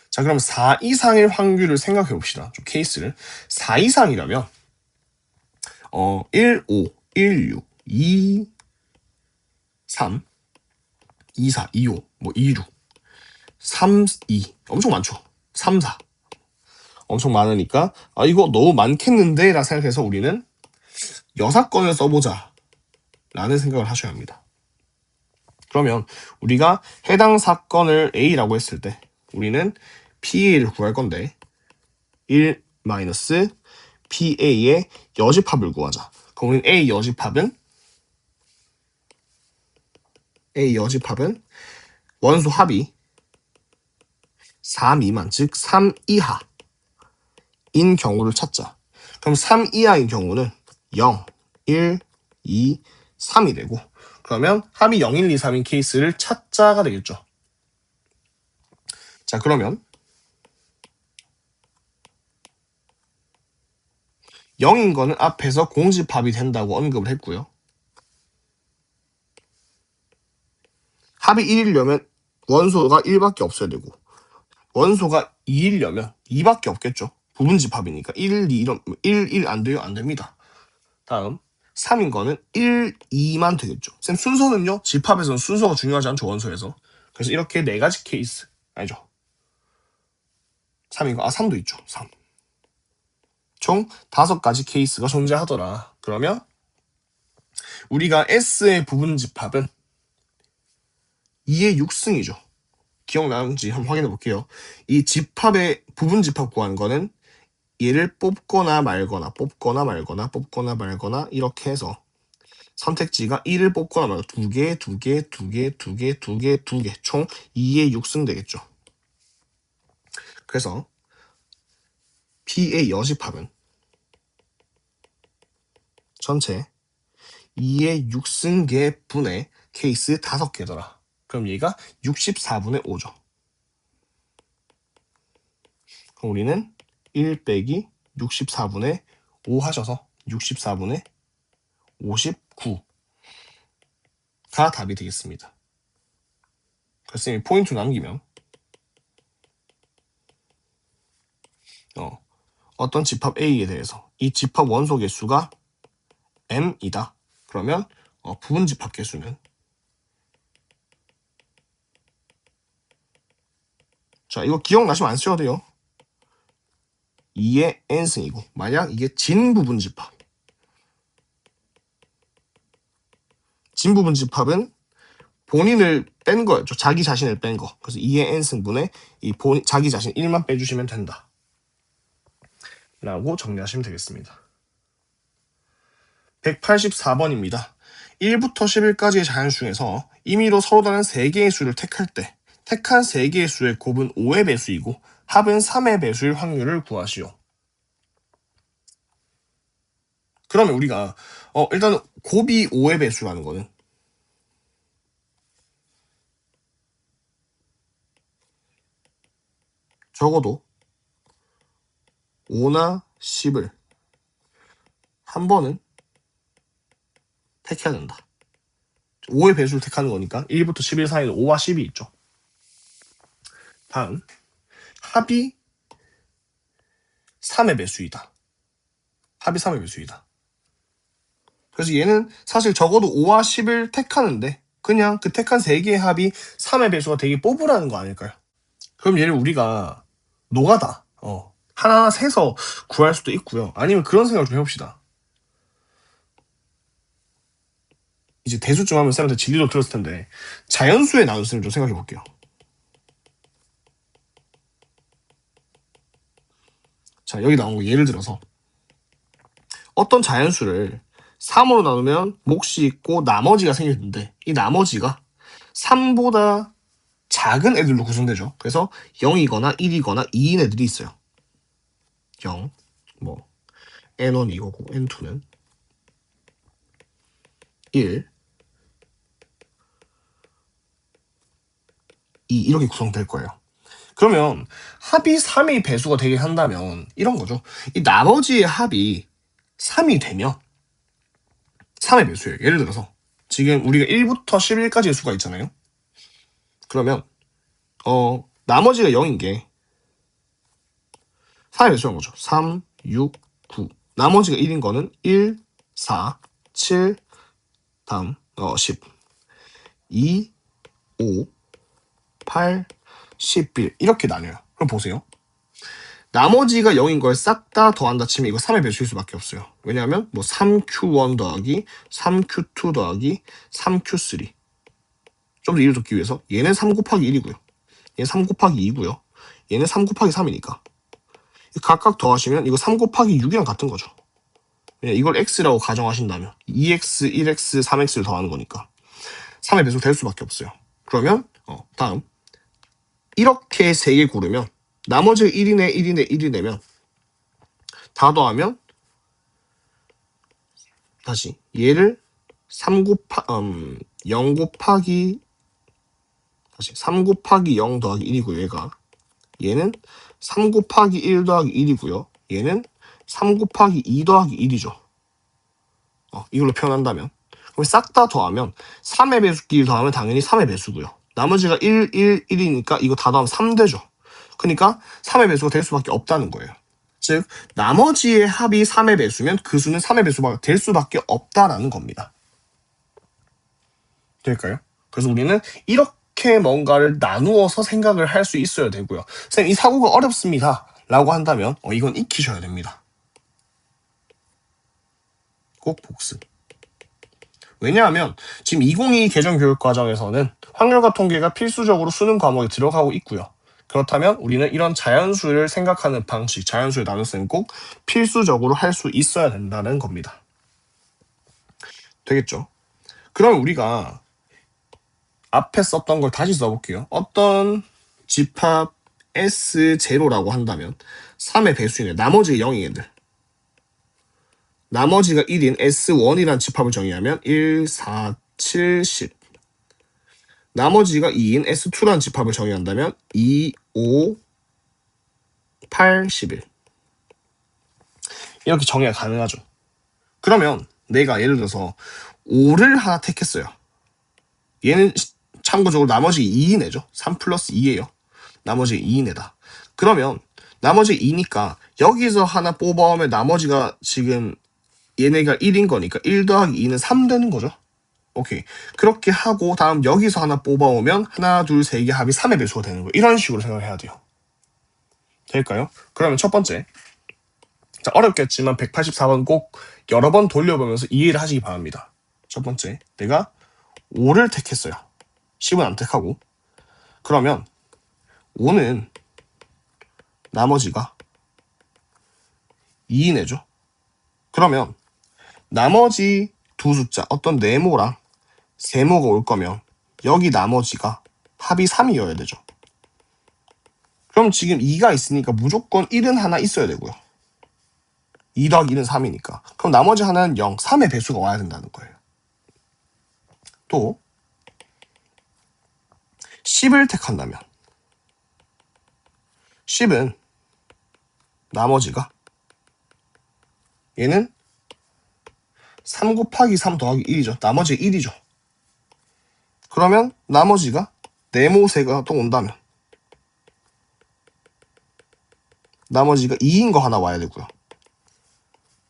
자, 그럼 4 이상일 확률을 생각해 봅시다. 좀 케이스를. 4 이상이라면, 1, 5, 1, 6, 2, 3, 2, 4, 2, 5, 뭐 2, 6, 3, 2. 엄청 많죠. 3, 4. 엄청 많으니까, 이거 너무 많겠는데? 라 생각해서 우리는 여사건을 써보자. 라는 생각을 하셔야 합니다. 그러면 우리가 해당 사건을 A라고 했을 때, 우리는 PA를 구할 건데, 1 마이너스 PA의 여집합을 구하자. 그럼 우리는 A 여집합은 원소 합이 3 미만, 즉 3 이하인 경우를 찾자. 그럼 3 이하인 경우는 0, 1, 2, 3이 되고, 그러면 합이 0, 1, 2, 3인 케이스를 찾자가 되겠죠. 자, 그러면 0인 거는 앞에서 공집합이 된다고 언급을 했고요. 합이 1이려면 원소가 1밖에 없어야 되고, 원소가 2이려면 2밖에 없겠죠. 부분집합이니까 1, 2, 1 안 돼요? 안 됩니다. 다음 3인 거는 1, 2만 되겠죠. 쌤, 순서는요? 집합에서는 순서가 중요하지 않죠, 원소에서. 그래서 이렇게 4가지 케이스. 아니죠. 3인 거, 3도 있죠. 3. 총 5가지 케이스가 존재하더라. 그러면 우리가 S의 부분집합은 2의 6승이죠. 기억나는지 한번 확인해 볼게요. 이 집합의 부분집합 구하는 거는 얘를 뽑거나 말거나 이렇게 해서 선택지가 1을 뽑거나 말거나 2개, 총 2의 6승 되겠죠. 그래서 P의 여집합은 전체 2의 6승계 분의 케이스 5개더라. 그럼 얘가 64분의 5죠. 그럼 우리는 1 빼기 64분의 5 하셔서 64분의 59가 답이 되겠습니다. 그래서 이 포인트 남기면 어떤 집합 A에 대해서 이 집합 원소 개수가 M이다. 그러면 부분 집합 개수는, 자, 이거 기억나시면 안 쓰셔도 돼요. 2의 n승이고, 만약 이게 진부분 집합, 진부분 집합은 본인을 뺀 거였죠. 자기 자신을 뺀 거. 그래서 2의 n승분에 자기 자신 1만 빼주시면 된다. 라고 정리하시면 되겠습니다. 184번입니다. 1부터 11까지의 자연수 중에서 임의로 서로 다른 3개의 수를 택할 때 택한 3개의 수의 곱은 5의 배수이고 합은 3의 배수일 확률을 구하시오. 그러면 우리가 일단 곱이 5의 배수라는 거는 적어도 5나 10을 한 번은 택해야 된다. 5의 배수를 택하는 거니까 1부터 11 사이에는 5와 10이 있죠. 다음, 합이 3의 배수이다. 합이 3의 배수이다. 그래서 얘는 사실 적어도 5와 10을 택하는데 그냥 그 택한 3개의 합이 3의 배수가 되게 뽑으라는 거 아닐까요? 그럼 얘를 우리가 노가다 하나하나 세서 구할 수도 있고요. 아니면 그런 생각을 좀 해봅시다. 이제 대수점 하면 쌤한테 진리도 들었을 텐데 자연수의 나눗셈을 좀 생각해 볼게요. 자, 여기 나온 거 예를 들어서 어떤 자연수를 3으로 나누면 몫이 있고 나머지가 생겼는데 이 나머지가 3보다 작은 애들로 구성되죠. 그래서 0이거나 1이거나 2인 애들이 있어요. 0, 뭐 n1 이거고 n2는 1, 2 이렇게 구성될 거예요. 그러면 합이 3이 배수가 되게 한다면 이런 거죠. 이 나머지의 합이 3이 되면 3의 배수예요. 예를 들어서 지금 우리가 1부터 11까지의 수가 있잖아요. 그러면 나머지가 0인 게 3의 배수인 거죠. 3, 6, 9. 나머지가 1인 거는 1, 4, 7, 다음 10, 2, 5, 8, 11 이렇게 나뉘어요. 그럼 보세요. 나머지가 0인 걸 싹 다 더한다 치면 이거 3의 배수일 수밖에 없어요. 왜냐하면 뭐 3q1 더하기 3q2 더하기 3q3 좀 더 이를 돕기 위해서 얘는 3 곱하기 1이고요. 얘는 3 곱하기 2고요. 얘는 3 곱하기 3이니까 각각 더하시면 이거 3 곱하기 6이랑 같은 거죠. 이걸 x라고 가정하신다면 2x, 1x, 3x를 더하는 거니까 3의 배수가 될 수밖에 없어요. 그러면 다음 이렇게 3개 고르면 나머지 1이네 1이네 1이네면 다 더하면 다시 얘를 0 곱하기 다시 3 곱하기 0 더하기 1이고 얘는 3 곱하기 1 더하기 1이고요. 얘는 3 곱하기 2 더하기 1이죠. 이걸로 표현한다면 그럼 싹 다 더하면 3의 배수끼리 더하면 당연히 3의 배수고요. 나머지가 1, 1, 1이니까 이거 다 더하면 3 되죠. 그러니까 3의 배수가 될 수밖에 없다는 거예요. 즉 나머지의 합이 3의 배수면 그 수는 3의 배수가 될 수밖에 없다라는 겁니다. 될까요? 그래서 우리는 이렇게 뭔가를 나누어서 생각을 할 수 있어야 되고요. 선생님 이 사고가 어렵습니다 라고 한다면 이건 익히셔야 됩니다. 꼭 복습. 왜냐하면 지금 2022 개정교육과정에서는 확률과 통계가 필수적으로 수능 과목에 들어가고 있고요. 그렇다면 우리는 이런 자연수를 생각하는 방식, 자연수의 나눗셈 꼭 필수적으로 할 수 있어야 된다는 겁니다. 되겠죠? 그럼 우리가 앞에 썼던 걸 다시 써볼게요. 어떤 집합 S0라고 한다면 3의 배수이네. 나머지가 0인 애들. 나머지가 1인 S1이란 집합을 정의하면 1, 4, 7, 10. 나머지가 2인 S2란 집합을 정의한다면 2, 5, 8, 11. 이렇게 정의가 가능하죠. 그러면 내가 예를 들어서 5를 하나 택했어요. 얘는 참고적으로 나머지 2인 애죠. 3 플러스 2예요. 나머지 2인 애다. 그러면 나머지 2니까 여기서 하나 뽑아오면 나머지가 지금 얘네가 1인 거니까 1 더하기 2는 3 되는 거죠. 오케이. 그렇게 하고 다음 여기서 하나 뽑아오면 하나, 둘, 세 개 합이 3의 배수가 되는 거예요. 이런 식으로 생각을 해야 돼요. 될까요? 그러면 첫 번째. 자, 어렵겠지만 184번 꼭 여러 번 돌려보면서 이해를 하시기 바랍니다. 첫 번째. 내가 5를 택했어요. 10은 안 택하고. 그러면 5는 나머지가 2이네죠. 그러면 나머지 두 숫자 어떤 네모랑 세모가 올 거면 여기 나머지가 합이 3이어야 되죠. 그럼 지금 2가 있으니까 무조건 1은 하나 있어야 되고요. 2 더하기 1은 3이니까. 그럼 나머지 하나는 0, 3의 배수가 와야 된다는 거예요. 또 10을 택한다면 10은 나머지가 얘는 3 곱하기 3 더하기 1이죠. 나머지 1이죠. 그러면 나머지가 네모세가 또 온다면 나머지가 2인 거 하나 와야 되고요.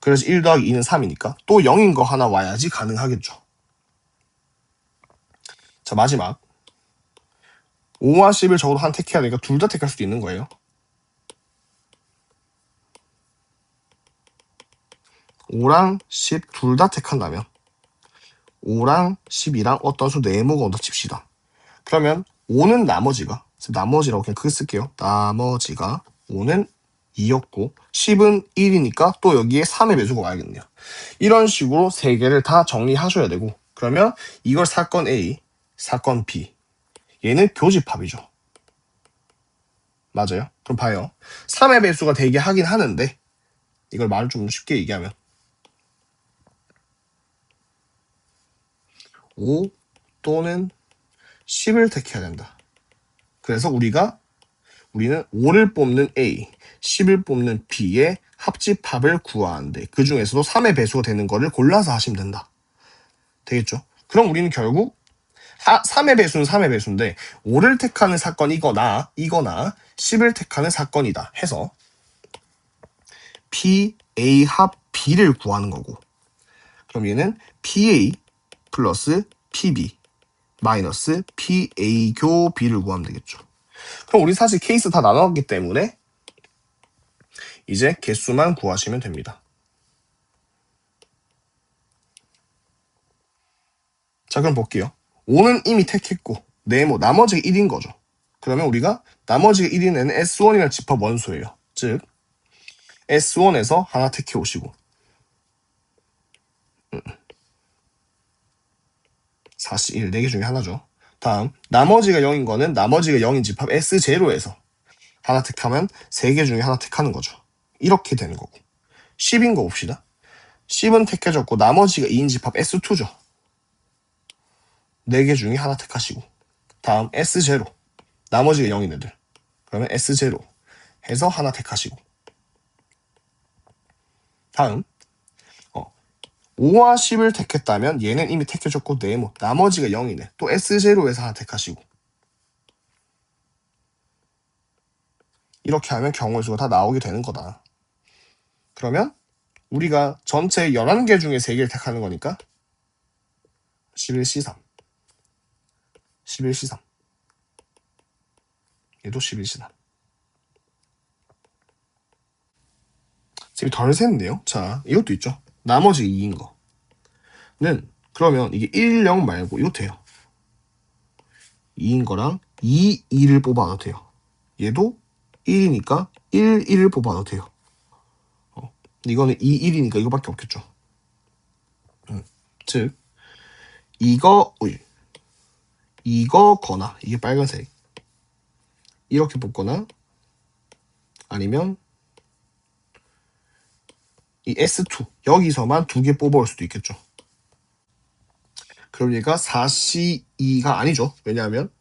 그래서 1 더하기 2는 3이니까 또 0인 거 하나 와야지 가능하겠죠. 자, 마지막 5와 10을 적어도 한 택해야 되니까 둘 다 택할 수도 있는 거예요. 5랑 10 둘 다 택한다면 5랑 10이랑 어떤 수 네모가 온다 칩시다. 그러면 5는 나머지라고 그냥 크게 쓸게요. 나머지가 5는 2였고 10은 1이니까 또 여기에 3의 배수가 와야겠네요. 이런 식으로 세 개를 다 정리하셔야 되고 그러면 이걸 사건 A, 사건 B 얘는 교집합이죠. 맞아요? 그럼 봐요. 3의 배수가 되게 하긴 하는데 이걸 말을 좀 쉽게 얘기하면 5 또는 10을 택해야 된다. 그래서 우리가 우리는 5를 뽑는 A, 10을 뽑는 B의 합집합을 구하는데 그 중에서도 3의 배수가 되는 거를 골라서 하시면 된다. 되겠죠? 그럼 우리는 결국 3의 배수는 3의 배수인데 5를 택하는 사건이거나 10을 택하는 사건이다 해서 PA 합 B를 구하는 거고, 그럼 얘는 PA 플러스 PB 마이너스 PA 교 B를 구하면 되겠죠. 그럼 우리 사실 케이스 다 나눠왔기 때문에 이제 개수만 구하시면 됩니다. 자, 그럼 볼게요. 5는 이미 택했고 네모 나머지가 1인 거죠. 그러면 우리가 나머지가 1인 애는 S1이라는 집합 원소예요. 즉 S1에서 하나 택해 오시고 41, 4개 중에 하나죠. 다음 나머지가 0인 거는 나머지가 0인 집합 S0에서 하나 택하면 3개 중에 하나 택하는 거죠. 이렇게 되는 거고 10인 거 봅시다. 10은 택해졌고 나머지가 2인 집합 S2죠. 4개 중에 하나 택하시고 다음 S0 나머지가 0인 애들 그러면 S0 해서 하나 택하시고 다음 5와 10을 택했다면 얘는 이미 택해졌고 네모 나머지가 0이네. 또 S0에서 하나 택하시고 이렇게 하면 경우의 수가 다 나오게 되는 거다. 그러면 우리가 전체 11개 중에 3개를 택하는 거니까 11C3 11C3 얘도 11C3 쌤이 덜 샜는데요. 자, 이것도 있죠. 나머지 2인 거는 그러면 이게 1, 0 말고 이거 돼요. 2인 거랑 2, 2를 뽑아도 돼요. 얘도 1이니까 1, 1을 뽑아도 돼요. 이거는 2, 1이니까 이거밖에 없겠죠. 즉 이거거나 이게 빨간색 이렇게 뽑거나 아니면 이 S2 여기서만 2개 뽑아올 수도 있겠죠. 그럼 얘가 4C2가 아니죠. 왜냐하면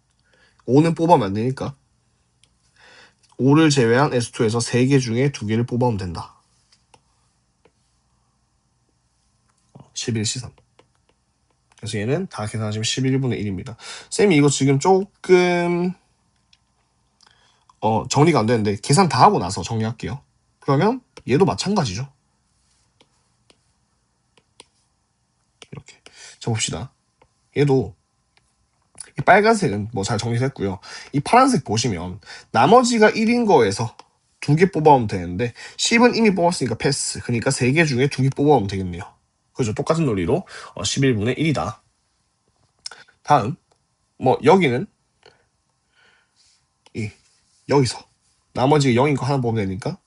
5는 뽑으면 안 되니까 5를 제외한 S2에서 3개 중에 2개를 뽑아오면 된다. 11C3 그래서 얘는 다 계산하시면 11분의 1입니다. 쌤이 이거 지금 조금 정리가 안 되는데 계산 다 하고 나서 정리할게요. 그러면 얘도 마찬가지죠. 이렇게. 자, 봅시다. 얘도 이 빨간색은 뭐 잘 정리됐고요. 이 파란색 보시면 나머지가 1인 거에서 2개 뽑아오면 되는데 10은 이미 뽑았으니까 패스. 그러니까 3개 중에 2개 뽑아오면 되겠네요. 그죠? 똑같은 논리로 11분의 1이다. 다음 뭐 여기는 여기서 나머지가 0인 거 하나 뽑으면 되니까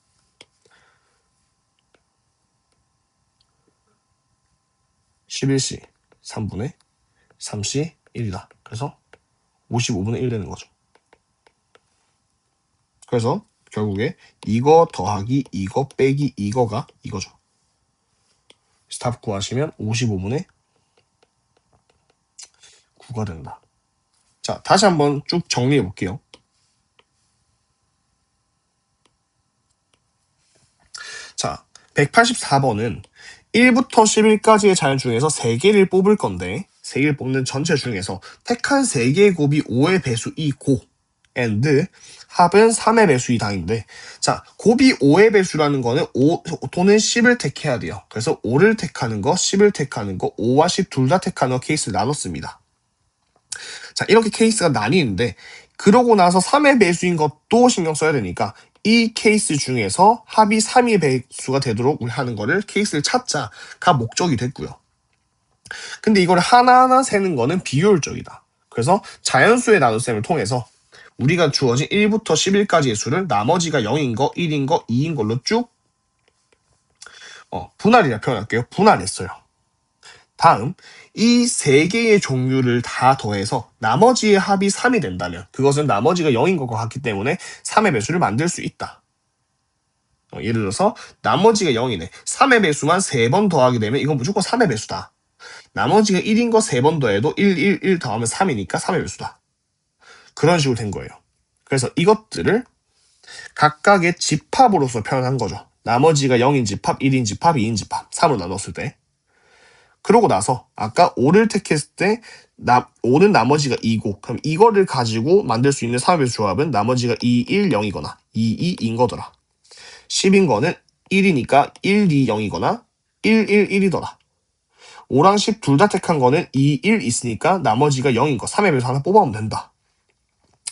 11C 3분의 3C 1이다. 그래서 55분의 1 되는 거죠. 그래서 결국에 이거 더하기 이거 빼기 이거가 이거죠. 답 구하시면 55분의 9가 된다. 자, 다시 한번 쭉 정리해 볼게요. 자, 184번은 1부터 11까지의 자연 중에서 3개를 뽑을 건데 3개를 뽑는 전체 중에서 택한 3개의 곱이 5의 배수이고 and 합은 3의 배수이다인데 자, 곱이 5의 배수라는 거는 5 또는 10을 택해야 돼요. 그래서 5를 택하는 거, 10을 택하는 거, 5와 10 둘 다 택하는 거 케이스를 나눴습니다. 자, 이렇게 케이스가 나뉘는데 그러고 나서 3의 배수인 것도 신경 써야 되니까 이 케이스 중에서 합이 3의 배수가 되도록 하는 거를 케이스를 찾자가 목적이 됐고요. 근데 이걸 하나하나 세는 거는 비효율적이다. 그래서 자연수의 나눗셈을 통해서 우리가 주어진 1부터 11까지의 수를 나머지가 0인 거, 1인 거, 2인 걸로 쭉 분할이라 표현할게요. 분할했어요. 다음 이 3개의 종류를 다 더해서 나머지의 합이 3이 된다면 그것은 나머지가 0인 것과 같기 때문에 3의 배수를 만들 수 있다. 예를 들어서 나머지가 0이네. 3의 배수만 3번 더하게 되면 이건 무조건 3의 배수다. 나머지가 1인 거 3번 더해도 1, 1, 1 더하면 3이니까 3의 배수다. 그런 식으로 된 거예요. 그래서 이것들을 각각의 집합으로서 표현한 거죠. 나머지가 0인 집합, 1인 집합, 2인 집합, 3으로 나눴을 때. 그러고 나서 아까 5를 택했을 때 5는 나머지가 2고 그럼 이거를 가지고 만들 수 있는 3의 배수 조합은 나머지가 2, 1, 0이거나 2, 2인 거더라. 10인 거는 1이니까 1, 2, 0이거나 1, 1, 1이더라. 5랑 10 둘 다 택한 거는 2, 1 있으니까 나머지가 0인 거 3의 배수 하나 뽑아오면 된다.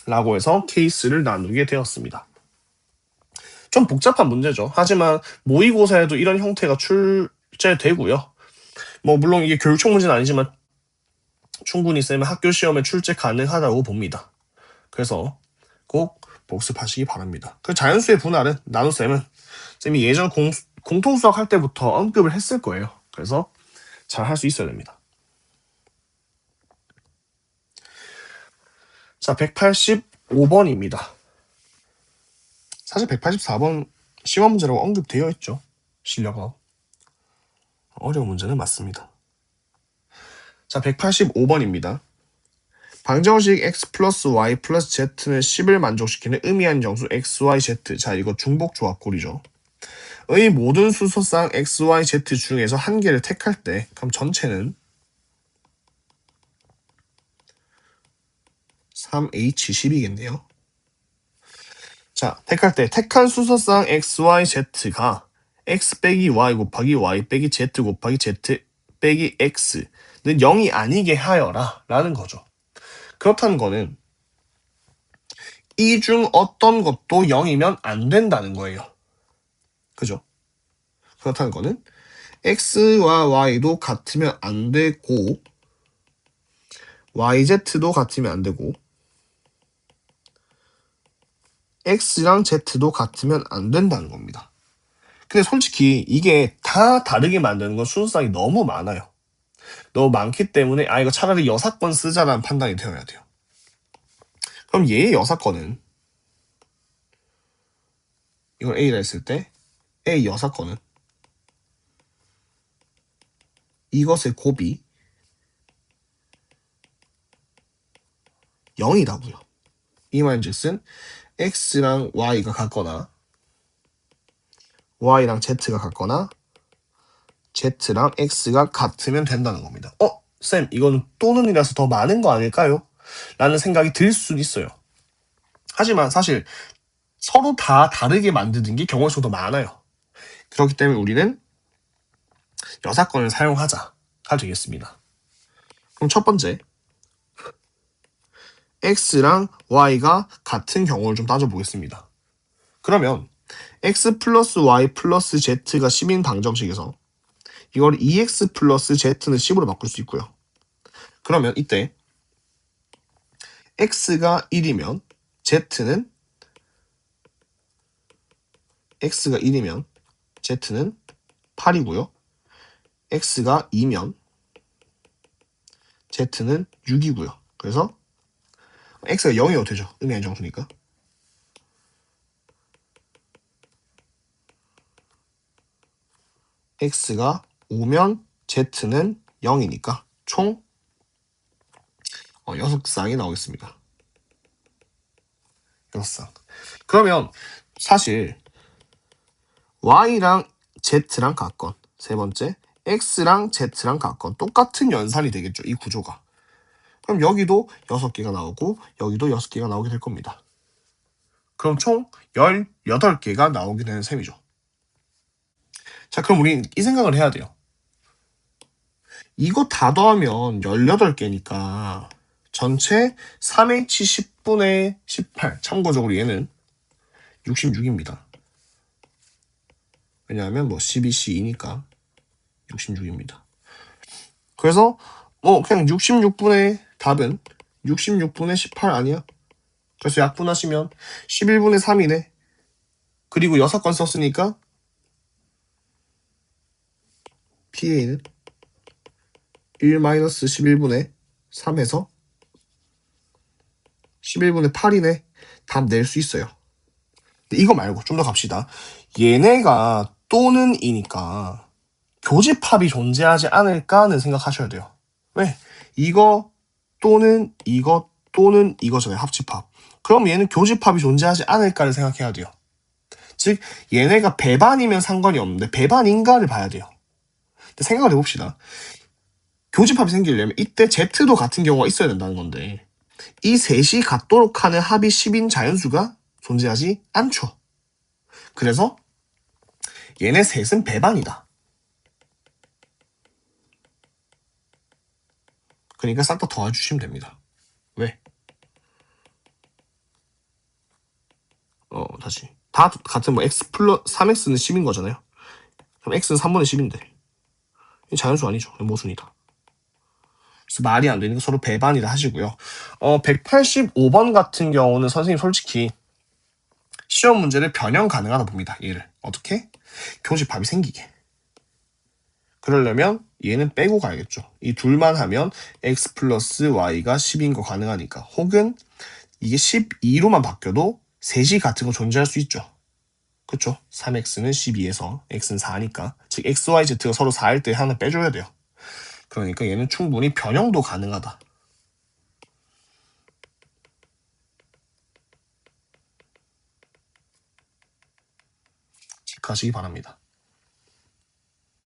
라고 해서 케이스를 나누게 되었습니다. 좀 복잡한 문제죠. 하지만 모의고사에도 이런 형태가 출제되고요. 뭐 물론 이게 교육청 문제는 아니지만 충분히 쌤은 학교 시험에 출제 가능하다고 봅니다. 그래서 꼭 복습하시기 바랍니다. 그 자연수의 분할은 나눗셈은 쌤이 예전 공통수학 할 때부터 언급을 했을 거예요. 그래서 잘 할 수 있어야 됩니다. 자, 185번입니다. 사실 184번 시험 문제라고 언급되어 있죠. 실력은. 어려운 문제는 맞습니다. 자, 185번입니다. 방정식 x 플러스 y 플러스 z는 10을 만족시키는 의미한 정수 x, y, z. 자, 이거 중복조합골이죠. 의 모든 수소상 x, y, z 중에서 한 개를 택할 때 그럼 전체는 3H10이겠네요. 자, 택할 때 택한 수소상 x, y, z가 x 빼기 y 곱하기 y 빼기 z 곱하기 z 빼기 x는 0이 아니게 하여라 라는 거죠. 그렇다는 거는 이 중 어떤 것도 0이면 안 된다는 거예요. 그죠? 그렇다는 거는 x와 y도 같으면 안 되고 yz도 같으면 안 되고 x랑 z도 같으면 안 된다는 겁니다. 근데 솔직히 이게 다 다르게 만드는 건 순수성이 너무 많아요. 너무 많기 때문에 이거 차라리 여사건 쓰자라는 판단이 되어야 돼요. 그럼 얘의 여사건은 이걸 A라 했을 때 A 여사건은 이것의 곱이 0이라고요. 이 말인즉슨 x랑 y가 같거나 y랑 z가 같거나 z랑 x가 같으면 된다는 겁니다. 쌤, 이거는 또는이라서 더 많은 거 아닐까요? 라는 생각이 들 수는 있어요. 하지만 사실 서로 다 다르게 만드는 게 경우의 수가 더 많아요. 그렇기 때문에 우리는 여사건을 사용하자가 되겠습니다. 그럼 첫 번째, x랑 y가 같은 경우를 좀 따져보겠습니다. 그러면 x 플러스 y 플러스 z가 10인 방정식에서 이걸 2x 플러스 z는 10으로 바꿀 수 있고요. 그러면 이때 x가 1이면 z는 x가 1이면 z는 8이고요. x가 2면 z는 6이고요. 그래서 x가 0이어도 되죠. 의미한 정수니까. x가 5면 z는 0이니까 총 6쌍이 나오겠습니다. 6쌍. 그러면 사실 y랑 z랑 같건 세 번째 x랑 z랑 같건 똑같은 연산이 되겠죠. 이 구조가. 그럼 여기도 6개가 나오고 여기도 6개가 나오게 될 겁니다. 그럼 총 18개가 나오게 되는 셈이죠. 자, 그럼 우린 이 생각을 해야 돼요. 이거 다 더하면 18개니까 전체 3H 10분의 18. 참고적으로 얘는 66입니다. 왜냐하면 12C2니까 66입니다. 그래서 그냥 66분의 답은 66분의 18 아니야? 그래서 약분하시면 11분의 3이네. 그리고 6건 썼으니까 PA는 1-11분의 3에서 11분의 8이네. 답 낼 수 있어요. 근데 이거 말고 좀 더 갑시다. 얘네가 또는 이니까 교집합이 존재하지 않을까는 생각하셔야 돼요. 왜? 이거 또는 이거 또는 이거잖아요. 합집합. 그럼 얘는 교집합이 존재하지 않을까를 생각해야 돼요. 즉 얘네가 배반이면 상관이 없는데 배반인가를 봐야 돼요. 근데 생각을 해봅시다. 교집합이 생기려면 이때 Z도 같은 경우가 있어야 된다는 건데 이 셋이 같도록 하는 합이 10인 자연수가 존재하지 않죠. 그래서 얘네 셋은 배반이다. 그러니까 싹 다 더해주시면 됩니다. 왜? 다시. 다 같은 x 플러스 3x는 10인 거잖아요. 그럼 x는 3분의 10인데. 자연수 아니죠. 모순이다. 그래서 말이 안 되니까 서로 배반이다 하시고요. 185번 같은 경우는 선생님 솔직히 시험 문제를 변형 가능하다 봅니다. 얘를. 어떻게? 교집합이 생기게. 그러려면 얘는 빼고 가야겠죠. 이 둘만 하면 x 플러스 y가 10인 거 가능하니까. 혹은 이게 12로만 바뀌어도 셋이 같은 거 존재할 수 있죠. 그쵸? 3x는 12에서 x는 4니까. 즉 x, y, z가 서로 4일 때 하나 빼줘야 돼요. 그러니까 얘는 충분히 변형도 가능하다. 가시기 바랍니다.